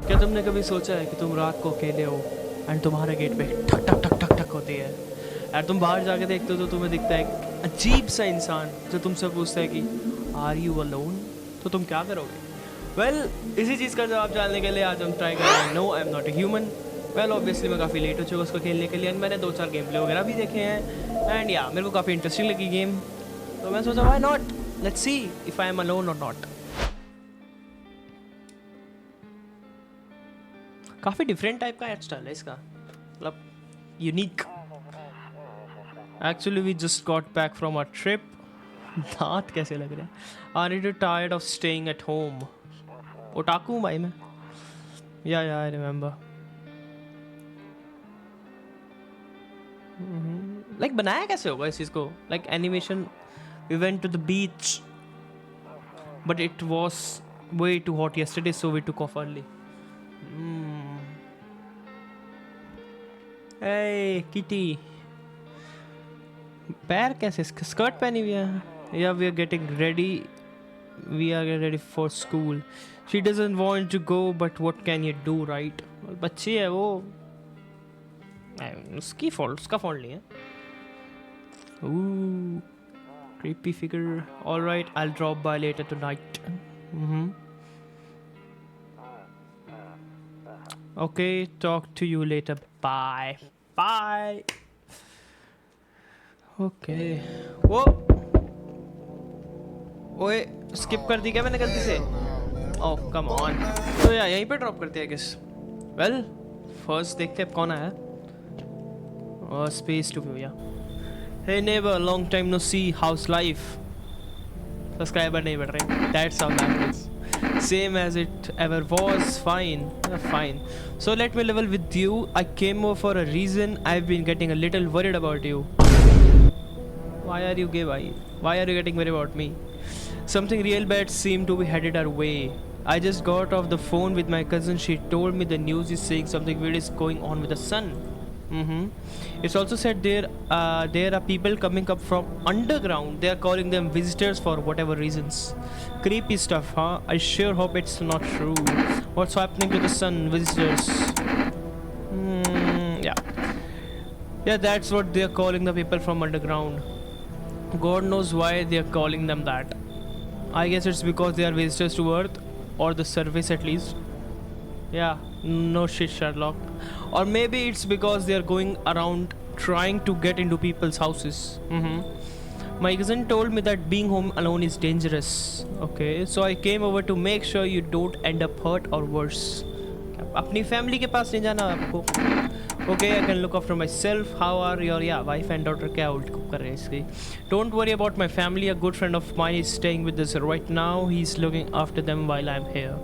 क्या तुमने कभी सोचा है कि तुम रात को अकेले हो एंड तुम्हारे गेट पे ठक ठक ठक ठक ठक होती है, यार तुम बाहर जाके देखते हो तो तुम्हें दिखता है एक अजीब सा इंसान जो तुमसे पूछता है कि आर यू अलोन, तो तुम क्या करोगे? वेल, इसी चीज़ का जवाब जानने के लिए आज हम ट्राई कर रहे हैं no I am not a human. Well obviously मैं काफ़ी लेट हो चुका उसको खेलने के लिए एंड मैंने 2-4 गेम प्ले वगैरह भी देखे हैं एंड या मेरे को काफ़ी इंटरेस्टिंग लगी गेम, तो मैं सोचा why not, let's see if I am alone और नॉट। काफ़ी डिफरेंट टाइप का हेयर स्टाइल है इसका, मतलब unique. Actually we just got back from a trip. दांत कैसे लग रहे हैं? Are you tired of staying at home? Otaku हूँ भाई मैं। या आई रिमेम्बर। लाइक बनाया कैसे होगा इस चीज़ को? Like animation, we went to the beach but it was way too hot yesterday so we took off early. Hey kitty, पैर कैसे? स्कर्ट पहनी हुई है या we are getting ready, we are get ready for school. She doesn't want to go but what can you do, right? बच्ची है वो, उसकी फॉल्ट, उसका फॉल्ट नहीं है। Ooh, creepy figure. All right, I'll drop by later tonight. Okay, talk to you later. Bye. Bye. Okay. वो ओए skip कर दी क्या मैंने गलती से? ओह कम ऑन। तो यार यहीं पे ड्रॉप करते हैं किस? वेल फर्स्ट देखते हैं कौन आया। और स्पेस टू भैया। Hey neighbor, long time no see. How's life? Subscriber नहीं बढ़ रहे. That's how that is. Same as it ever was. Fine. Fine. So let me level with you. I came over for a reason. I've been getting a little worried about you. Why are you gay? Why are you getting worried about me? Something real bad seemed to be headed our way. I just got off the phone with my cousin. She told me the news is saying something weird is going on with the sun. It's also said there are people coming up from underground. They are calling them visitors for whatever reasons. Creepy stuff, huh? I sure hope it's not true. What's happening to the sun? Visitors. Yeah, that's what they are calling the people from underground. God knows why they are calling them that. I guess it's because they are visitors to Earth, or the surface at least. Yeah, no shit, Sherlock. Or maybe it's because they are going around trying to get into people's houses. My cousin told me that being home alone is dangerous. Okay, so I came over to make sure you don't end up hurt or worse. अपनी family के पास नहीं जाना आपको. Okay, I can look after myself. How are your wife and daughter? क्या उल्ट को कर रहे हैं इसकी? Don't worry about my family. A good friend of mine is staying with us right now. He's looking after them while I'm here.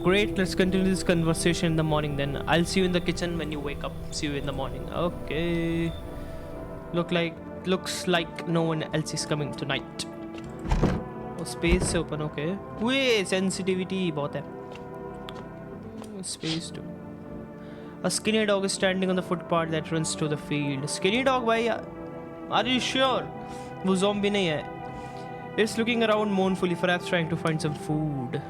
Great, let's continue this conversation in the morning then. I'll see you in the kitchen when you wake up. See you in the morning. Okay. Looks like no one else is coming tonight. Oh, space से open, okay. Wait, sensitivity बहुत है. Space too. A skinny dog is standing on the footpath that runs to the field. Skinny dog भाई, are you sure? वो zombie नहीं है. It's looking around mournfully, perhaps trying to find some food.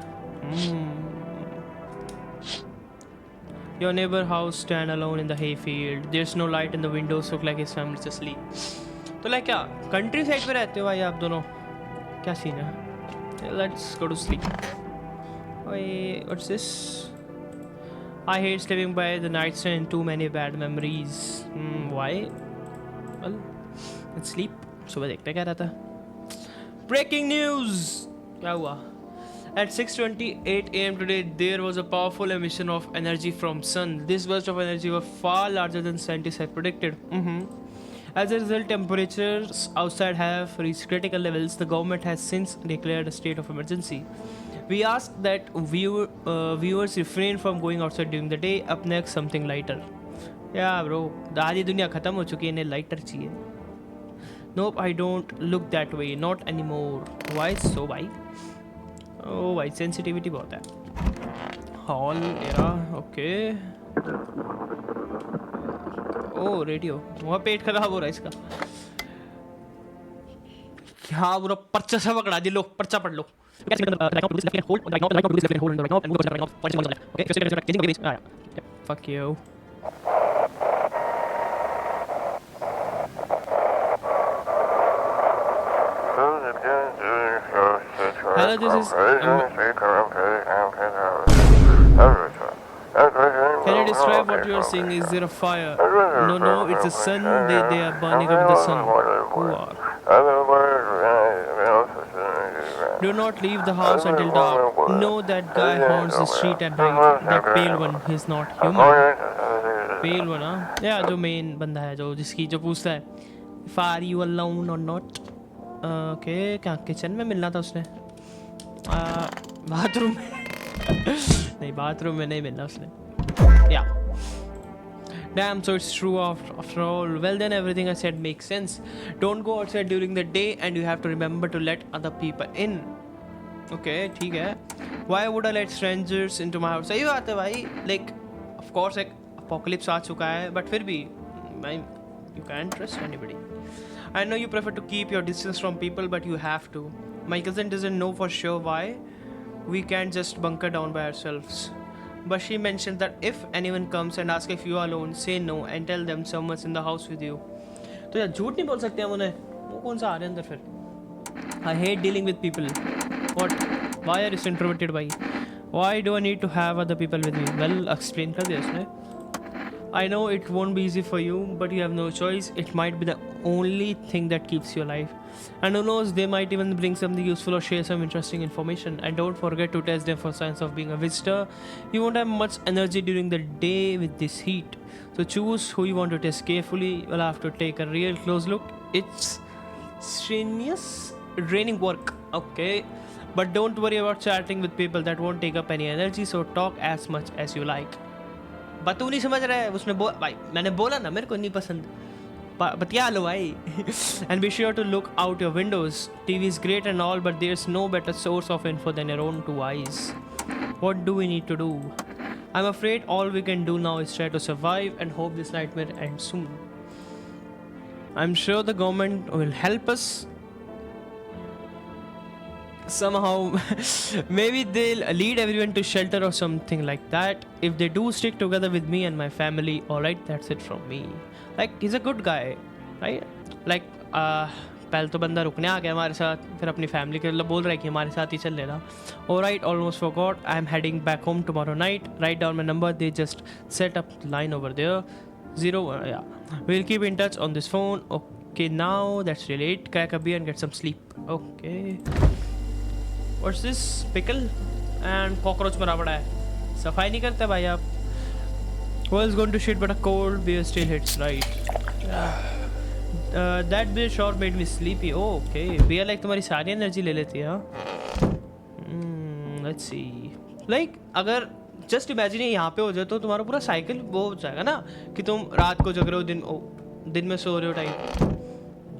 Your neighbor house stand alone in the hayfield. There's no light in the windows. Look like his family's asleep. तो like क्या country side पे रहते हो भाई आप दोनों? क्या scene है? Let's go to sleep. Wait, what's this? I hate sleeping by the nightstand. Too many bad memories. Why? Well, let's sleep. सुबह देखते क्या रहता है. Breaking news. क्या हुआ? At 6:28 a.m. today, there was a powerful emission of energy from sun. This burst of energy was far larger than scientists had predicted. As a result, temperatures outside have reached critical levels. The government has since declared a state of emergency. We ask that viewers refrain from going outside during the day. Up next, something lighter. Yeah, bro. आधी दुनिया खत्म हो चुकी है, इन्हें lighter चाहिए. Nope, I don't look that way. Not anymore. Why so? Why? ओ भाई sensitivity बहुत है. Hall area, okay. Oh radio, वहाँ पेट खराब हो रहा है इसका. क्या बुरा पर्चा सा पकड़ा दी. लो पर्चा पढ़ लो. You can see right now, Blue is left hand hold. Right now, Blue is left hand hold right now, and move right now. Point is on the left. Okay, so changing the base. Yeah. Fuck you. Hello, this is. Can you describe what you are seeing? Is there a fire? No, it's the sun. They are burning up the sun. Do not leave the house until dark. Know that guy haunts the street at night. That pale one, he's not human. Pale one, huh? Yeah, जो main बंदा है जो जिसकी जो पूछता है If are you alone or not? Okay, क्या kitchen में मिलना था उसने? बाथरूम में नहीं, बाथरूम में नहीं मिलना उसने. Yeah. Damn, so it's true after all. Well then, everything I said makes sense. Don't go outside during the day, and you have to remember to let other people in. Okay, ठीक है. Why would I let strangers into my house? सही बात है भाई. Like, of course, एक apocalypse आ चुका है, but फिर भी, you can't trust anybody. I know you prefer to keep your distance from people, but you have to. My cousin doesn't know for sure why. We can't just bunker down by ourselves. But she mentioned that if anyone comes and asks if you are alone, say no and tell them someone's in the house with you. तो यार झूठ नहीं बोल सकते हम उन्हें. वो कौन सा आ रहे हैं अंदर फिर? I hate dealing with people. What? Why are you so introverted, भाई? Why do I need to have other people with me? Well, explain कर दिया उसने. I know it won't be easy for you, but you have no choice. It might be the only thing that keeps you alive. And who knows, they might even bring something useful or share some interesting information. And don't forget to test them for signs of being a visitor. You won't have much energy during the day with this heat. So choose who you want to test carefully. You'll have to take a real close look. It's strenuous, draining work. Okay. But don't worry about chatting with people. That won't take up any energy. So talk as much as you like. but तू नहीं समझ रहा है उसने भाई मैंने बोला ना मेरे को नहीं पसंद बतिया लो भाई and be sure to look out your windows. TV is great and all, but there's no better source of info than your own two eyes. What do we need to do? I'm afraid all we can do now is try to survive and hope this nightmare ends soon. I'm sure the government will help us somehow. Maybe they'll lead everyone to shelter or something like that. If they do, stick together with me and my family. Alright, that's it from me. Like, he's a good guy, right? Like, पहले तो बंदा रुकने आ गया हमारे साथ, फिर अपनी family के लिए बोल रहा है कि हमारे साथ ही चल लेना. Alright, almost forgot. I'm heading back home tomorrow night. Write down my number. They just set up line over there. 0, yeah. We'll keep in touch on this phone. Okay, now that's really it. Crack a beer and get some sleep. Okay. What's this? Pickle and cockroach मरा पड़ा है. सफाई नहीं करते भाई आप. Was going to shit, but a cold beer still hits right. That beer sure made me sleepy. Oh, okay. Beer like तुम्हारी सारी एनर्जी ले लेती है, हाँ? Let's see. Like अगर just imagine यहाँ पे हो जाए तो तुम्हारा पूरा साइकिल वो हो जाएगा ना कि तुम रात को जग रहे हो दिन में सो रहे हो टाइप.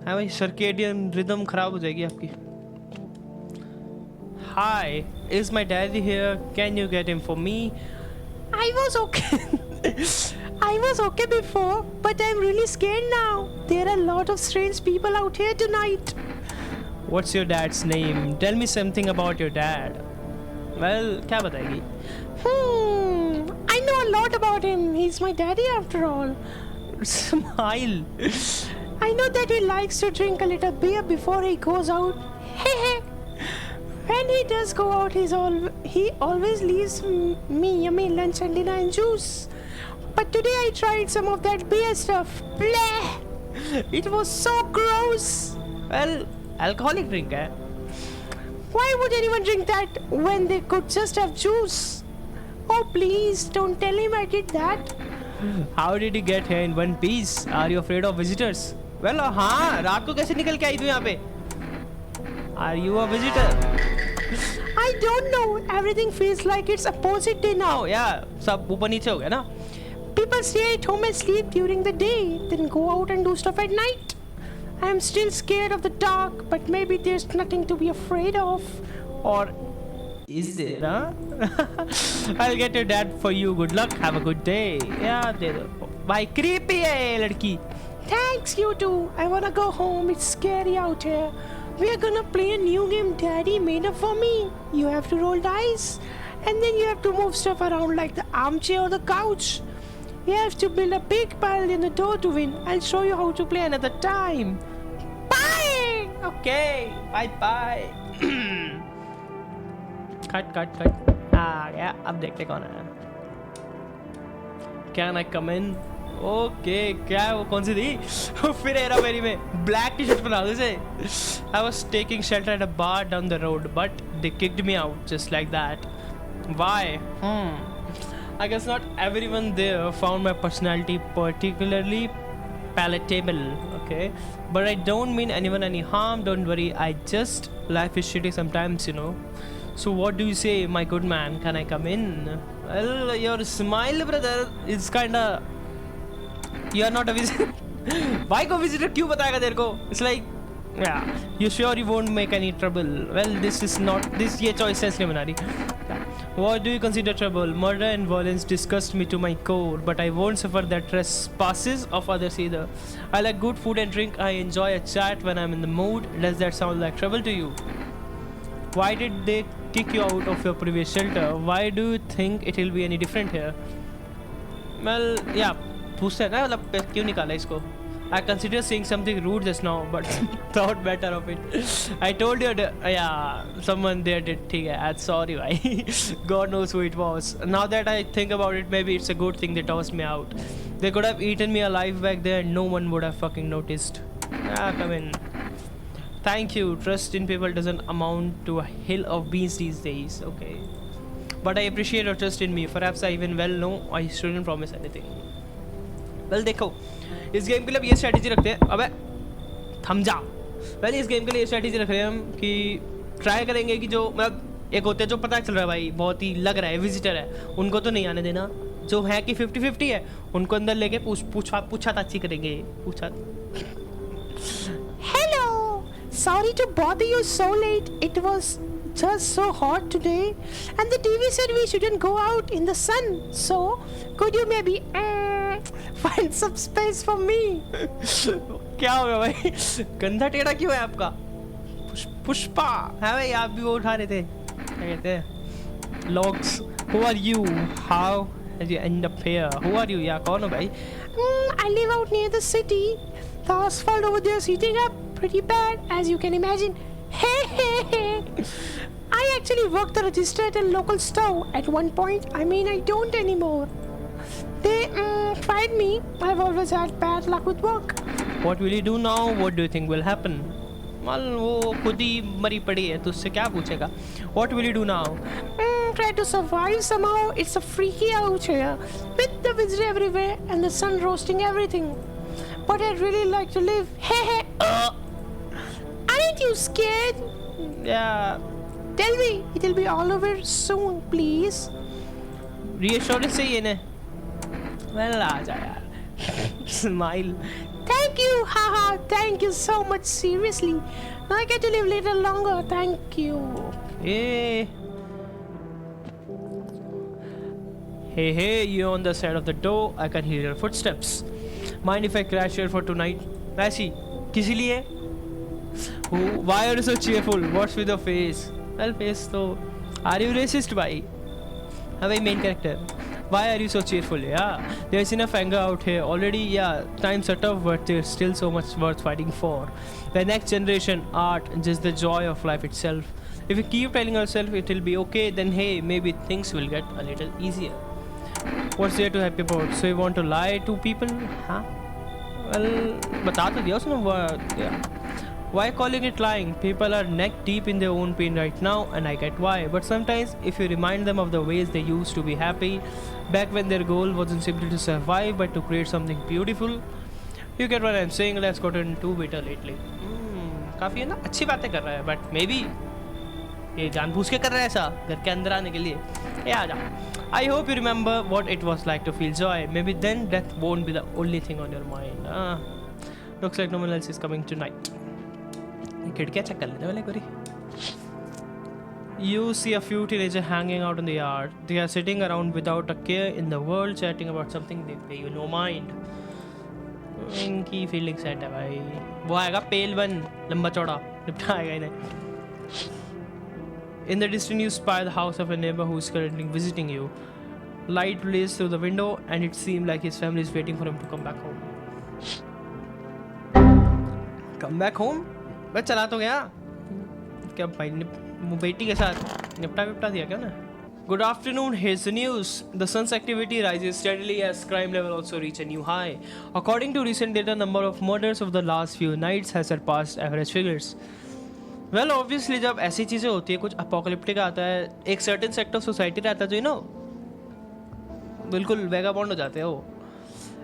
हाँ भाई, सर्केडियन रिदम खराब हो जाएगी आपकी. Hi, is my daddy here? Can you get him for me? I was okay. I was okay before, but I'm really scared now. There are a lot of strange people out here tonight. What's your dad's name? Tell me something about your dad. Well, क्या बताएगी? I know a lot about him. He's my daddy after all. Smile. I know that he likes to drink a little beer before he goes out. Hey. When he does go out, he always leaves me yummy lunch and dinner and juice. But today I tried some of that beer stuff. Bleh! It was so gross. Well, alcoholic drink, eh? Why would anyone drink that when they could just have juice? Oh, please, don't tell him I did that. How did you get here in one piece? Are you afraid of visitors? Well, हाँ, रात को कैसे निकल के आई तू यहाँ पे? Are you a visitor? I don't know. Everything feels like it's opposite day now. Yeah, सब ऊपर नीचे हो गया ना. People stay at home and sleep during the day, then go out and do stuff at night. I'm still scared of the dark, but maybe there's nothing to be afraid of. Or is there, huh? I'll get your dad for you. Good luck. Have a good day. Yeah, दे दो. भाई creepy है ये लड़की. Thanks, you too. I wanna go home. It's scary out here. We are gonna play a new game Daddy made up for me. You have to roll dice, and then you have to move stuff around like the armchair or the couch. You have to build a big pile in the door to win. I'll show you how to play another time. Bye! Okay, bye. Cut. आ गया, अब देखते कौन है. Can I come in? Okay, क्या है वो, कौन सी थी? फिर हेरा फेरी में ब्लैक टी शर्ट पहना उसे. I was taking shelter at a bar down the road, but they kicked me out just like that. Why? I guess not everyone there found my personality particularly palatable, okay? But I don't mean anyone any harm, don't worry. Life is shitty sometimes, you know. So what do you say, my good man? Can I come in? Well, your smile, brother, is kinda... You are not a visitor. Why go visitor? क्यों बताएगा तेरे को? It's like, yeah, you sure you won't make any trouble? Well, this is not, ये choice sense नहीं बना रही. What do you consider trouble? Murder and violence disgust me to my core, but I won't suffer the trespasses of others either. I like good food and drink. I enjoy a chat when I'm in the mood. Does that sound like trouble to you? Why did they kick you out of your previous shelter? Why do you think it will be any different here? Well, yeah, पूछते हैं ना, मतलब क्यों निकाला इसको? I considered saying something rude just now, but thought better of it. I told you, yeah, someone there did. ठीक है, I'm sorry, bhai. God knows who it was. Now that I think about it, maybe it's a good thing they tossed me out. They could have eaten me alive back there, and no one would have fucking noticed. Come in. Thank you. Trust in people doesn't amount to a hill of beans these days. Okay, but I appreciate your trust in me. Perhaps I even well know I shouldn't promise anything. Well, देखो, इस game के लिए ये strategy रखते हैं. अबे थम जा. पहले इस गेम के लिए स्ट्रैटेजी रख रहे हैं हम कि ट्राई करेंगे कि जो मतलब एक होते हैं जो पता चल रहा है भाई बहुत ही लग रहा है विजिटर है, उनको तो नहीं आने देना. जो है कि 50-50 है, उनको अंदर लेके पूछा ताछी करेंगे. पूछा. Hello. Sorry to bother you so late. It was just so hot today, and the TV said we shouldn't go out in the sun. So could you maybe find some space for me? क्या हो गया भाई? गंदा टेढ़ा क्यों है आपका? पुष्पा है भाई, आप भी वो उठा रहे थे. क्या कहते हैं? Logs. Who are you? How did you end up here? Who are you? या कौन हो भाई? I live out near the city. The asphalt over there is heating up pretty bad, as you can imagine. Hey. I actually worked the register at a local store at one point. I mean, I don't anymore. They fired me. I've always had bad luck with work. What will you do now? What do you think will happen? Well, वो खुद ही मरी पड़ी है, तो उससे क्या पूछेगा? What will you do now? Try to survive somehow. It's a freaky out here, with the visitor everywhere and the sun roasting everything. But I'd really like to live. Hey. Aren't you scared? Yeah. Tell me, it'll be all over soon, please. Reassurance चाहिए ना? Well, आ जा यार. Smile. Thank you, haha. Thank you so much. Seriously, now I get to live a little longer. Thank you. Hey, you're on the side of the door. I can hear your footsteps. Mind if I crash here for tonight? ऐसी किसी लिए? Why are you so cheerful? What's with your face? Well, face तो. Are you racist, bhai? Hey, main character. Why are you so cheerful? Yeah, there's enough anger out here already. Yeah, times are tough, but there's still so much worth fighting for. The next generation, art, just the joy of life itself. If we keep telling ourselves it will be okay, then hey, maybe things will get a little easier. What's there to happy about? So you want to lie to people? Huh? Well, बता तो दिया उसने. Yeah. Why calling it lying? People are neck deep in their own pain right now, and I get why. But sometimes, if you remind them of the ways they used to be happy, back when their goal wasn't simply to survive but to create something beautiful, you get what I'm saying. Let's gotten too bitter lately. काफ़ी है ना, अच्छी बातें कर रहा है, but maybe ये जानबूझ के कर रहा है ऐसा घर के अंदर आने के लिए. ये आ जा. I hope you remember what it was like to feel joy. Maybe then death won't be the only thing on your mind. Looks like no one else is coming tonight. खिड़कियाँ चेक कर लेते हैं पहले. You see a few teenagers hanging out in the yard. They are sitting around without a care in the world, chatting about something they pay you no mind. इनकी feeling set है भाई. वो आएगा पेल one, लंबा चौड़ा, निपटाएगा इन्हें. In the distance, you spy the house of a neighbor who is currently visiting you. Light plays through the window, and it seems like his family is waiting for him to come back home. Come back home? मैं चला तो गया. क्या भाई बेटी के साथ निपटा दिया क्या ना? Good afternoon, here's the news. The sun's activity rises steadily as crime level also reach a new high. According to recent data, number of murders of the last few nights has surpassed average figures. Well, obviously जब ऐसी चीज़ें होती है, कुछ apocalyptic आता है, एक certain sector of society रहता है जो बिल्कुल वेगाबॉन्ड हो जाते हैं वो.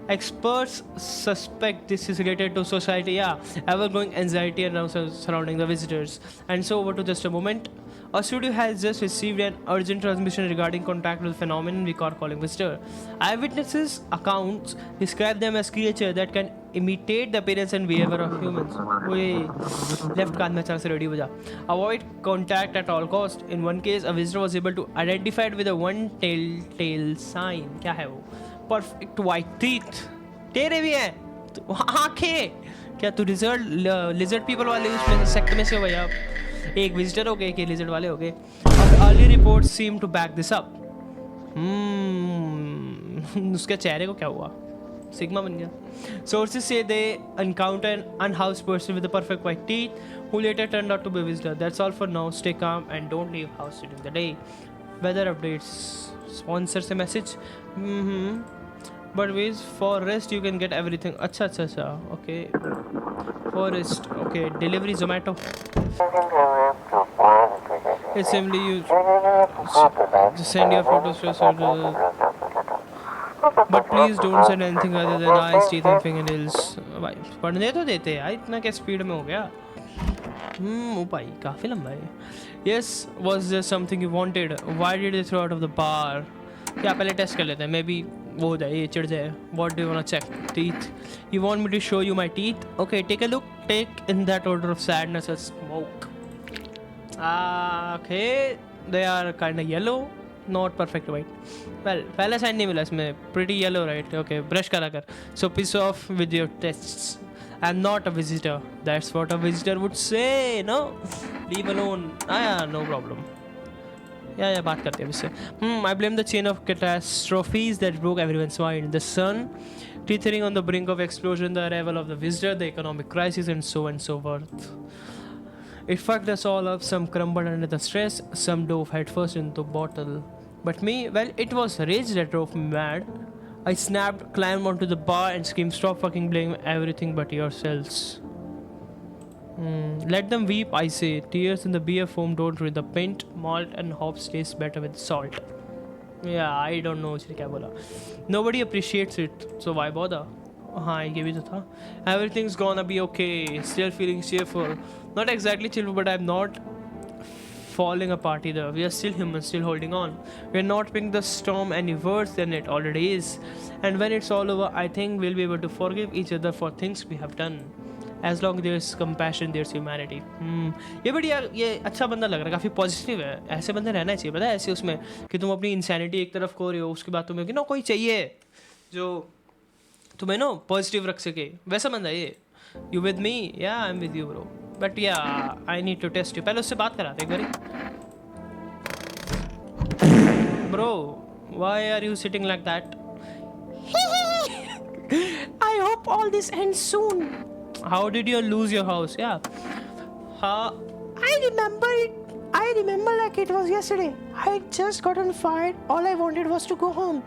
Experts suspect this is related to society, ever-growing anxiety around surrounding the visitors. And so over to just a moment. A studio has just received an urgent transmission regarding contact with the phenomenon we are calling visitor. Eyewitnesses' accounts describe them as creatures that can imitate the appearance and behavior of humans. Left कान में अचानक से radio बजा. Avoid contact at all cost. In one case, a visitor was able to identify it with a one telltale sign. क्या है वो? Perfect white teeth. तेरे भी हैं. आँखें. क्या तू lizard people वाले उसमें सेक्ट में से हो भैया? एक विजिटर हो गए, एक लिजर्ड वाले हो गए. Early reports seem to back this up. उसके चेहरे को क्या हुआ? सिग्मा बन गया. Sources say they encounter an unhoused person with a perfect white teeth who later turned out to be a visitor. That's all for now. Stay calm and don't leave house during the day. Weather updates. Sponsor से message. But ways for rest you can get everything. अच्छा. Okay. For rest. Okay. Delivery Zomato. It's simply you just send your photos to us. But please don't send anything other than eyes, teeth and fingernails. भाई पढ़ने तो देते हैं यार, इतना क्या speed में हो गया. ओ भाई काफ़ी लंबा है. Yes, was there something you wanted? Why did they throw out of the bar? क्या पहले टेस्ट कर लेते हैं, मे बी वो हो जाए, ये चिढ़ जाए. What do you wanna check? Teeth. You want me to show you my teeth? Okay, take a look. Take in that order of sadness as smoke. Okay, they are kind of yellow, not perfect white. Well, पहले sign नहीं मिला इसमें. Pretty yellow, right? Okay, brush करा कर. So piss off with your tests. I'm not a visitor. That's what a visitor would say, no? Leave alone. Yeah, no problem. Yeah, बात करते हैं इससे. I blame the chain of catastrophes that broke everyone's mind. The sun, teetering on the brink of explosion, the arrival of the visitor, the economic crisis, and so forth. It fucked us all up. Some crumbled under the stress. Some dove headfirst into bottle. But me, well, it was rage that drove me mad. I snapped, climbed onto the bar, and screamed, "Stop fucking blaming everything but yourselves." Let them weep, I say. Tears in the beer foam don't ruin the pint. Malt and hops taste better with salt. Yeah, I don't know उसने क्या बोला. Nobody appreciates it, so why bother? हाँ, ये भी तो था. Everything's gonna be okay. Still feeling cheerful. Not exactly cheerful, but I'm not falling apart either. We are still human, still holding on. We're not making the storm any worse than it already is. And when it's all over, I think we'll be able to forgive each other for things we have done. As long as there's compassion, there's humanity. ये बढ़िया, ये अच्छा बंदा लग रहा है, काफ़ी positive है. ऐसे बंदे रहना चाहिए, पता है, ऐसे उसमें कि तुम अपनी इंसैनिटी एक तरफ खो रहे हो, उसके बाद तुम्हें कि ना कोई चाहिए जो तुम्हें ना पॉजिटिव रख सके. वैसा बंदा ये. You with me? Yeah I am with you bro. But yeah I need to test you. पहले उससे बात कराते एक बारी. Bro, why are you sitting like that? I hope all this ends soon. How did you lose your house? Yeah. I remember it. I remember like it was yesterday. I had just gotten fired. All I wanted was to go home,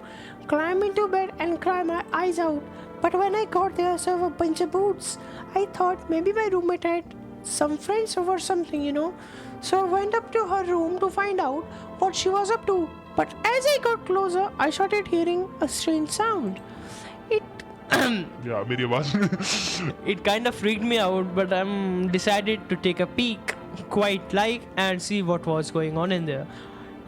climb into bed and cry my eyes out. But when I got there, I saw a bunch of boots. I thought maybe my roommate had some friends over something, you know. So I went up to her room to find out what she was up to. But as I got closer, I started hearing a strange sound. Yeah, मेरी आवाज़. It kind of freaked me out, but I decided to take a peek, quite like, and see what was going on in there.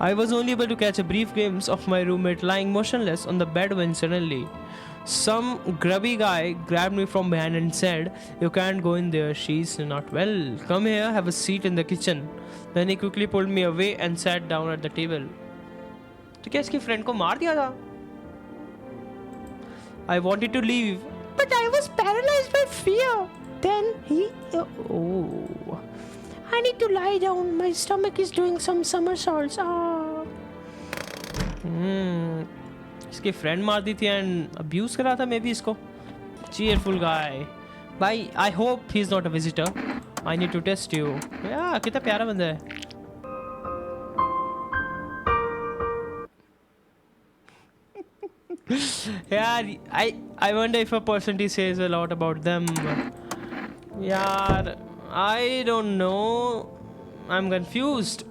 I was only able to catch a brief glimpse of my roommate lying motionless on the bed when suddenly some grubby guy grabbed me from behind and said, "You can't go in there, she's not well. Come here, have a seat in the kitchen." Then he quickly pulled me away and sat down at the table. तो क्या इसकी friend को मार दिया था? I wanted to leave, but I was paralyzed by fear. Then he... oh... I need to lie down. My stomach is doing some somersaults. इसकी friend मार दी थी एंड अब्यूज करा था मे बी इसको. Cheerful guy. भाई I hope he is not a visitor. I need to test you. या कितना प्यारा बंदा है. यार I wonder if a personality says a lot about them. यार I don't know. I'm confused.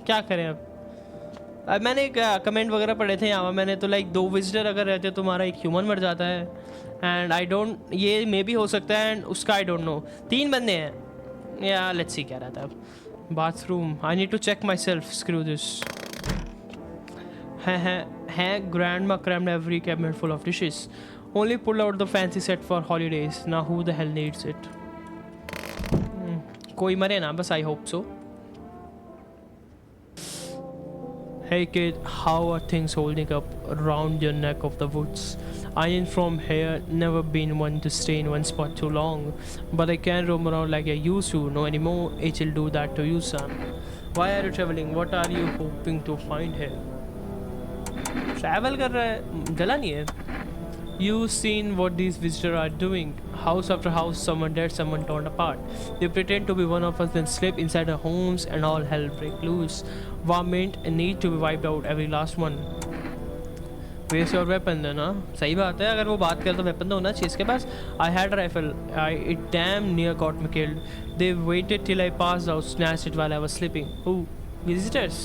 क्या करें अब मैंने एक कमेंट वगैरह पढ़े थे यहाँ. मैंने तो लाइक 2 विजिटर अगर रहते तो तुम्हारा एक ह्यूमन मर जाता है. एंड आई डोंट, ये मे भी हो सकता है एंड उसका आई डोंट नो. 3 बंदे हैं. या लेट्स सी क्या रहता है अब. Bathroom. I need to check myself. Screw this. है grandma crammed every cabinet full of dishes. Only pulled out the fancy set for holidays. Now who the hell needs it? कोई मरे ना बस. I hope so. Hey kid, how are things holding up around your neck of the woods? I am from here, never been one to stay in one spot too long, but I can't roam around like I used to. No anymore. Age will do that to you, son. Why are you traveling? What are you hoping to find here? Travel कर रहा है, जला नहीं है. You seen what these visitors are doing? House after house, someone dead, someone torn apart. They pretend to be one of us, then slip inside our homes, and all hell break loose. Varmint need to be wiped out, every last one. Where's your weapon then? हाँ सही बात है. अगर वो बात करे तो weapon तो होना चाहिए इसके पास. I had a rifle. It damn near got me killed. They waited till I passed out, snatched it while I was sleeping. Who? Visitors?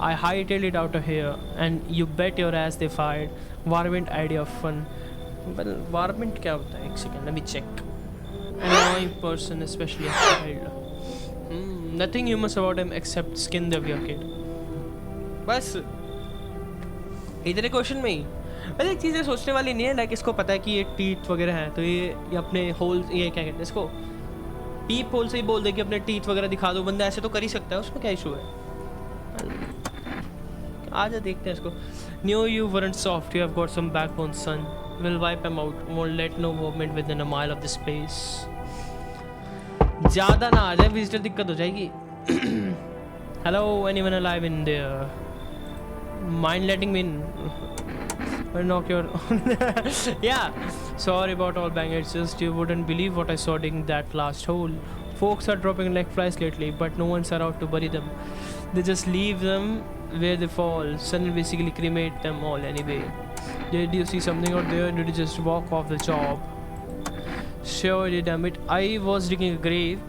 I hightailed it out of here, and you bet your ass they fired. Varmint idea of fun. Well, varmint क्या होता है? एक second, let me check. Annoying person, especially a child. Nothing humorous about him except skin the weird kid. बस इतने question में ही. वैसे एक चीज़ सोचने वाली नहीं है. लाइक इसको पता है कि ये टीथ वगैरह हैं, तो ये अपने होल, ये क्या कहते हैं इसको, पीप होल से ही बोल दे कि अपने टीथ वगैरह दिखा दो. बंदा ऐसे तो कर ही सकता है, उसमें क्या इशू है. आजा देखते हैं इसको. Knew you weren't soft. You have got some backbone, son. We'll wipe him out. Won't let no movement within a mile of this place. ज़्यादा ना आ जाए विजिटर, दिक्कत हो जाएगी. Hello, anyone alive in there? Mind letting me in? I'll knock your. Yeah. Sorry about all bang. It's just you wouldn't believe what I saw digging that last hole. Folks are dropping like flies lately, but no one's around to bury them. They just leave them where they fall. Sun will basically cremate them all anyway. Did you see something out there? Did you just walk off the job? Sure did, damn it. I was digging a grave.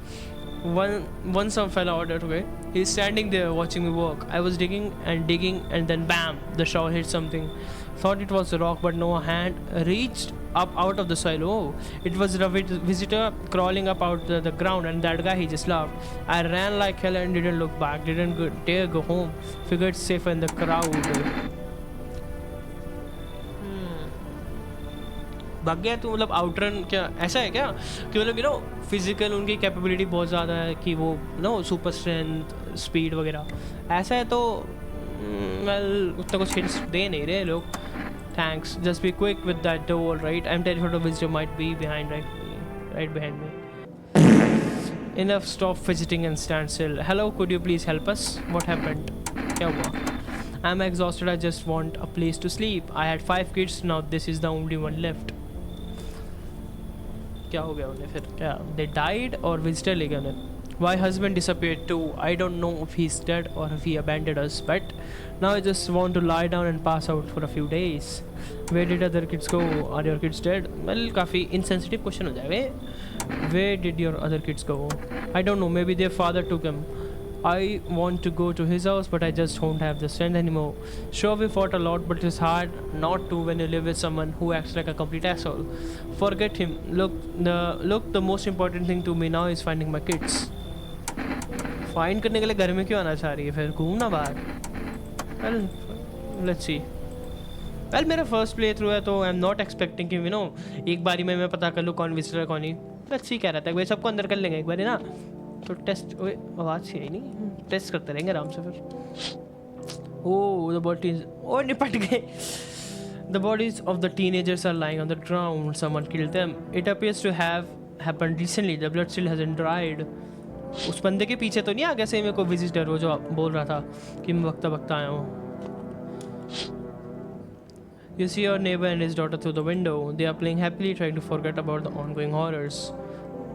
One some fella ordered, okay? He's standing there watching me work. I was digging, and then bam! The shower hit something. Thought it was a rock, but no, hand reached up out of the soil. Oh, it was a visitor crawling up out the ground, and that guy, he just laughed. I ran like hell and didn't look back. Didn't dare go home. Figured safer in the crowd. भाग गया तो मतलब outrun क्या ऐसा है क्या कि मतलब यू नो फिजिकल उनकी कैपेबिलिटी बहुत ज़्यादा है कि वो नो सुपर स्ट्रेंथ स्पीड वगैरह ऐसा है तो वेल उतना कुछ हिंट्स दे नहीं रहे लोग. Thanks. Just be quick with that door, right? I am terrified of visitor might be behind, right behind me. Enough, stop fidgeting and stand still. Hello, could you please help us? What happened? क्या हुआ? I'm exhausted. I just want a place to sleep. I had 5 kids. Now this is the only one left. क्या हो गया उन्हें फिर? क्या they died or visitor ले गया उन्हें? My husband disappeared too. I don't know if he's dead or if he abandoned us, but now I just want to lie down and pass out for a few days. Where did other kids go? Are your kids dead? Well, काफ़ी insensitive question हो जाएगा. Where did your other kids go? I don't know. Maybe their father took him. I want to go to his house, but I just don't have the strength anymore. Sure, we fought a lot, but it's hard not to when you live with someone who acts like a complete asshole. Forget him. Look, the most important thing to me now is finding my kids. Find करने के लिए घर में क्यों आना चाह रही है फिर? घूमना बाहर. Well, let's see. Well, मेरा first play through है तो I'm not expecting कि you know एक बारी में मैं पता कर लूँ कौन visitor है कौन नहीं. Let's see क्या रहता है. वे सबको अंदर कर लेंगे एक बारी ना. तो टेस्ट, ओए आवाज़ सी आई नहीं. टेस्ट करते रहेंगे आराम से फिर. ओह द बॉट इज, ओ निपट गए. The bodies of the teenagers are lying on the ground. Someone killed them. It appears to have happened recently. The blood still hasn't dried. उस बंदे के पीछे तो नहीं आ गया सही में कोई विजिटर, वो जो बोल रहा था कि मैं वक्ता वक्ता आया हूँ. You see your neighbor and his daughter through the window. They are playing happily, trying to forget about the ongoing horrors.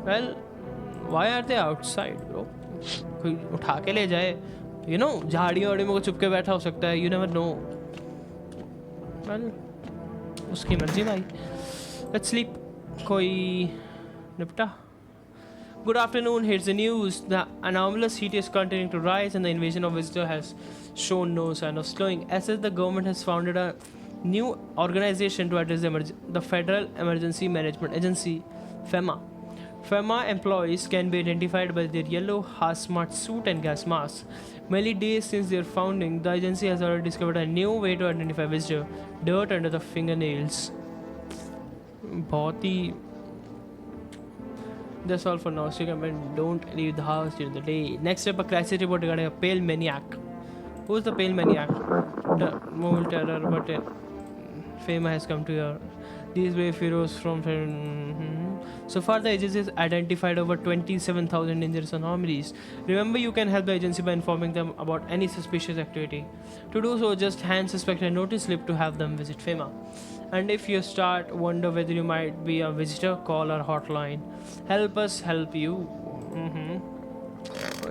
Well, why are they outside, bro? कोई उठा के ले जाए, you know, झाड़ी वाड़ी में कोई चुप के बैठा हो सकता है. You never know. Well, उसकी मर्जी भाई. Let's sleep. कोई निपटा. Good afternoon, here's the news. The anomalous heat is continuing to rise and the invasion of visitors has shown no sign of slowing. As such, the government has founded a new organization to address the Federal Emergency Management Agency, FEMA. FEMA employees can be identified by their yellow hazmat suit and gas masks. Many days since their founding, the agency has already discovered a new way to identify visitors: dirt under the fingernails. बहुत ही. That's all for now. So don't leave the house during the day. Next up, a crisis report regarding a pale maniac. Who's the pale maniac? The mobile terror, but FEMA has come to your. These brave heroes from. So far, the agency has identified over 27,000 dangerous anomalies. Remember, you can help the agency by informing them about any suspicious activity. To do so, just hand suspect a notice slip to have them visit FEMA. And if you start wonder whether you might be a visitor, call our hotline. Help us help you.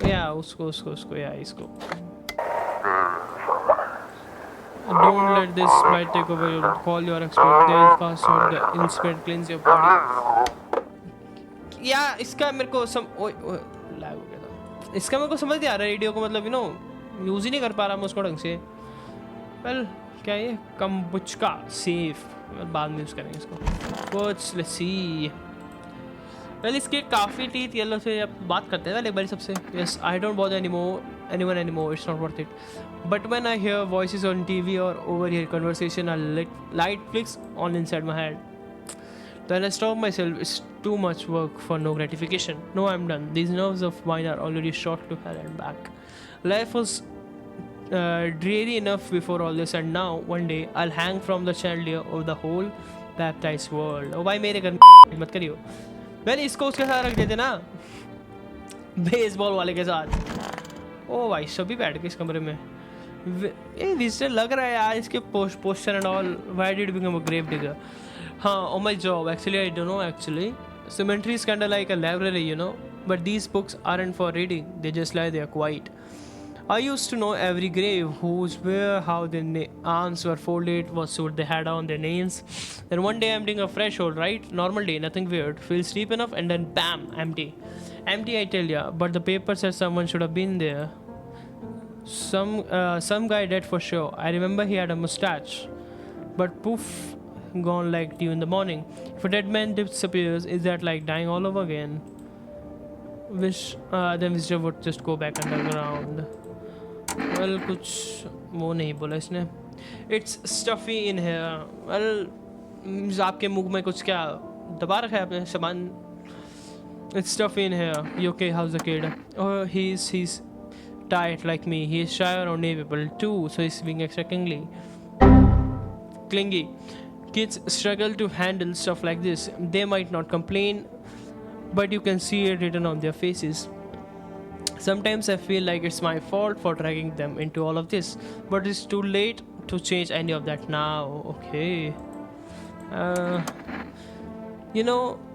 Yeah, usko. Yeah, isko. Don't let this bite take over. You'll call your expert. They'll fast out the inspect, cleanse your body. Yeah, इसका मेरे को lag हो गया था. इसका मेरे को समझ नहीं आ रहा रेडियो को, मतलब यूज़ ही नहीं कर पा रहा मैं उसको ढंग से. वेल क्या ये कम्बुचका सेफ, बाद में यूज़ करेंगे इसको. कुछ लेट्स सी. वेल इसके काफ़ी टीथ येलो से अब बात करते हैं एक बार सबसे. Yes, I don't bother anyone anymore, it's not worth it. But when I hear voices on TV or overhear conversation, a light flicks on inside my head. Then I stop myself. It's too much work for no gratification. No, I'm done. These nerves of mine are already shot to hell and back. Life was dreary enough before all this, and now one day I'll hang from the chandelier of the whole baptized world. Oh भाई मेरे घर में मत करियो. Well इसको उसके साथ रख देते ना, बेसबॉल वाले के साथ. ओ भाई सभी बैठ गए इस कमरे में. ये विजिटर लग रहा है यार, इसके poster and all. Why did become a grave digger? हाँ, on my job actually I don't know actually. Cemetery is kind of like a library, you know, but these books aren't for reading. They just lie there quiet. I used to know every grave, who's where, how their arms were folded, what suit they had on, their names. Then one day I'm doing a fresh hole, right? Normal day, nothing weird. Feels deep enough and then bam, empty. Empty, I tell ya. But the paper says someone should have been there. Some guy dead for sure. I remember he had a mustache. But poof, gone like dew in the morning. If a dead man disappears, is that like dying all over again? Wish then visitor would just go back underground. Well, कुछ वो नहीं बोला इसने. It's stuffy in here. Well, आपके मुंह में कुछ क्या दबा रखा है आपने सामान? It's stuffy in here. You okay? How's the kid? Oh, he's tight like me. He's shy around people too, so he's being extra clingy. Kids struggle to handle stuff like this. They might not complain, but you can see it written on their faces. Sometimes I feel like it's my fault for dragging them into all of this, but it's too late to change any of that now. Okay.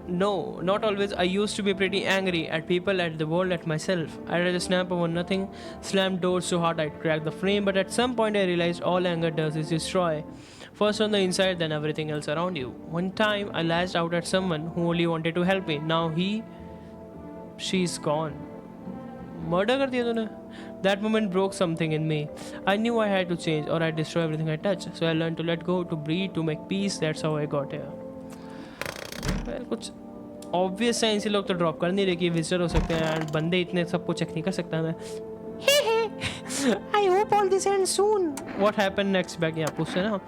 No, not always. I used to be pretty angry at people, at the world, at myself. I read a snap over nothing, slammed doors so hard I'd crack the frame, but at some point I realized all anger does is destroy. First on the inside, then everything else around you. One time I lashed out at someone who only wanted to help me. Now she's gone. Murder कर दिया तूने. That moment broke something in me. I knew I had to change or I'd destroy everything I touch. So I learned to let go, to breathe, to make peace. That's how I got here. Well, कुछ obvious है, इनसे लोग तो drop कर नहीं रहे कि visitor हो सकते हैं and बंदे इतने सबको check नहीं कर सकता मैं. I hope all this ends soon. What happened next? Back यहाँ पूछते ना.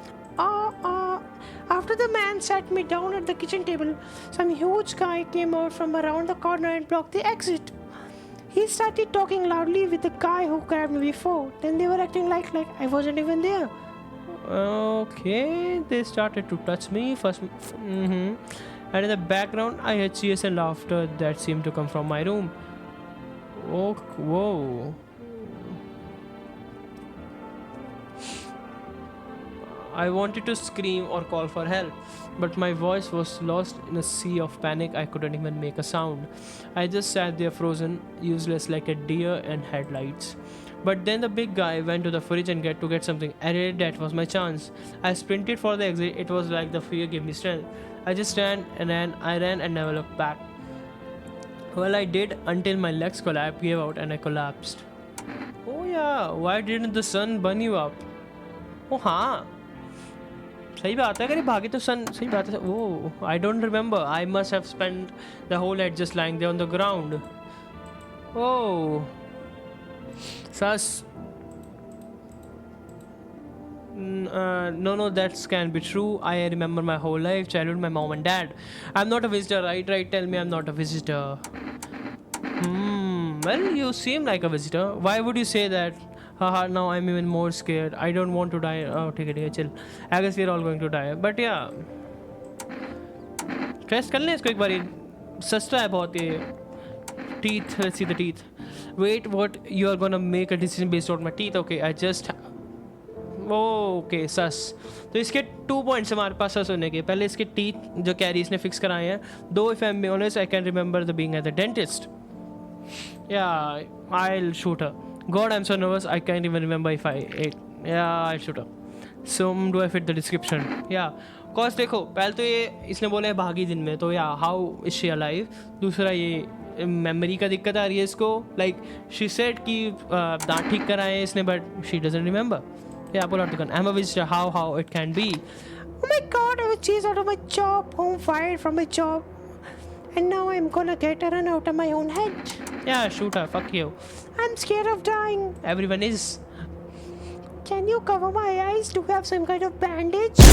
After the man sat me down at the kitchen table, some huge guy came out from around the corner and blocked the exit. He started talking loudly with the guy who grabbed me before. Then they were acting like I wasn't even there. Okay, they started to touch me first. And in the background, I heard cheers and laughter that seemed to come from my room. Oh, whoa. I wanted to scream or call for help, but my voice was lost in a sea of panic. I couldn't even make a sound. I just sat there frozen, useless like a deer in headlights. But then the big guy went to the fridge and get something. I realized that was my chance. I sprinted for the exit. It was like the fear gave me strength. I just ran and ran. I ran and never looked back. Well, I did until my legs gave out and I collapsed. Oh yeah, why didn't the sun burn you up? Oh हाँ, सही बात है. अगर ये भागे तो sun सही बात है. Oh, I don't remember. I must have spent the whole night just lying there on the ground. Oh, sus. No, that can be true. I remember my whole life, childhood, my mom and dad. I'm not a visitor, right? Right? Tell me I'm not a visitor. Well, you seem like a visitor. Why would you say that? Haha, now I'm even more scared. I don't want to die. Oh, take it, chill. I guess we're all going to die. But yeah. Test कर लें इसको एक बारी. सस्ता है बहुत ये. Teeth. Let's see the teeth. Wait, what? You are gonna make a decision based on my teeth? Okay, I just. Okay सस. तो इसके 2 पॉइंट्स हमारे पास सस होने के. पहले इसके टीथ जो कैरी इसने फिक्स कराए हैं. Though if I am honest I can remember the being at the dentist. Yeah I will shoot her. God I am so nervous I can even remember if I ate. Yeah I shoot her. So do I fit the description. Yeah cause देखो पहले तो ये इसने बोला है भागी दिन में. तो या हाउ इज शी अलाइव. दूसरा ये मेमोरी का दिक्कत आ रही है इसको. लाइक शी सेड कि दांत ठीक कराए इसने but she doesn't remember. Yeah, pull out the gun. I'm a visitor. How it can be? Oh my god, I was chased out of my job, home fired from my job. And now I'm gonna get a run out of my own head. Yeah, shoot her. Fuck you. I'm scared of dying. Everyone is. Can you cover my eyes? Do you have some kind of bandage?